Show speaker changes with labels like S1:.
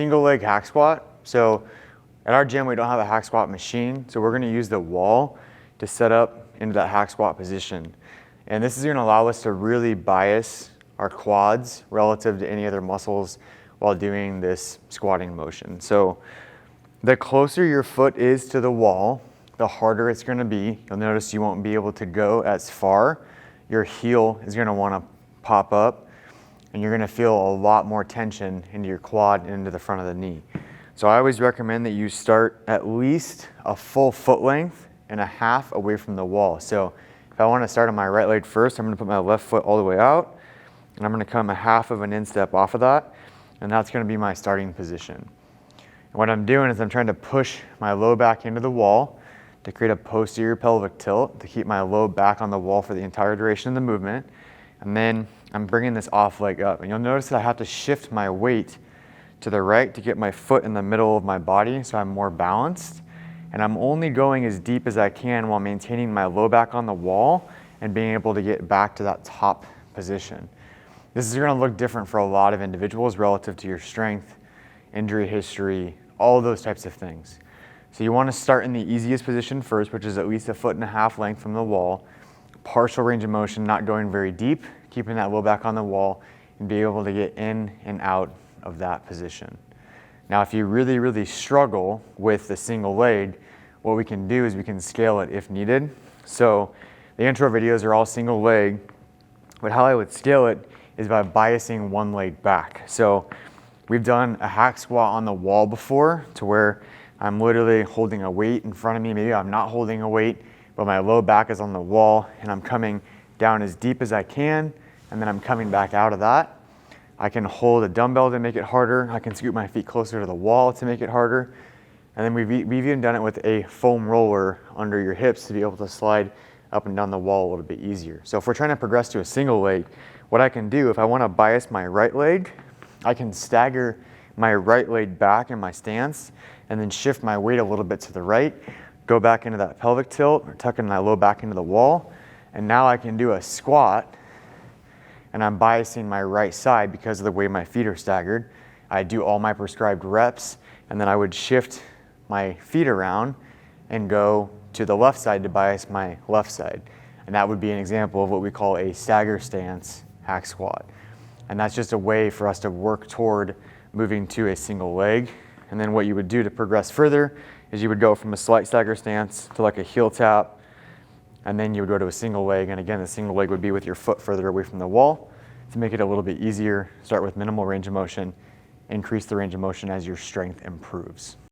S1: single leg hack squat. So at our gym, we don't have a hack squat machine. So we're gonna use the wall to set up into that hack squat position. And this is gonna allow us to really bias our quads relative to any other muscles while doing this squatting motion. So the closer your foot is to the wall, the harder it's gonna be. You'll notice you won't be able to go as far. Your heel is gonna wanna pop up, and you're gonna feel a lot more tension into your quad and into the front of the knee. So I always recommend that you start at least a full foot length and a half away from the wall. So if I wanna start on my right leg first, I'm gonna put my left foot all the way out, and I'm gonna come a half of an instep off of that, and that's gonna be my starting position. And what I'm doing is I'm trying to push my low back into the wall to create a posterior pelvic tilt to keep my low back on the wall for the entire duration of the movement. And then I'm bringing this off leg up. And you'll notice that I have to shift my weight to the right to get my foot in the middle of my body so I'm more balanced. And I'm only going as deep as I can while maintaining my low back on the wall and being able to get back to that top position. This is gonna look different for a lot of individuals relative to your strength, injury history, all of those types of things. So you wanna start in the easiest position first, which is at least a foot and a half length from the wall. Partial range of motion, not going very deep, keeping that low back on the wall and be able to get in and out of that position. Now, if you really, really struggle with the single leg, what we can do is we can scale it if needed. So the intro videos are all single leg, but how I would scale it is by biasing one leg back. So we've done a hack squat on the wall before to where I'm literally holding a weight in front of me. Maybe I'm not holding a weight, but my low back is on the wall and I'm coming down as deep as I can, and then I'm coming back out of that. I can hold a dumbbell to make it harder. I can scoot my feet closer to the wall to make it harder. And then we've even done it with a foam roller under your hips to be able to slide up and down the wall a little bit easier. So if we're trying to progress to a single leg, what I can do, if I want to bias my right leg, I can stagger my right leg back in my stance and then shift my weight a little bit to the right, go back into that pelvic tilt or tucking my low back into the wall. And now I can do a squat and I'm biasing my right side because of the way my feet are staggered. I do all my prescribed reps and then I would shift my feet around and go to the left side to bias my left side. And that would be an example of what we call a stagger stance hack squat. And that's just a way for us to work toward moving to a single leg. And then what you would do to progress further is you would go from a slight stagger stance to like a heel tap, and then you would go to a single leg. And again, the single leg would be with your foot further away from the wall. To make it a little bit easier, start with minimal range of motion, increase the range of motion as your strength improves.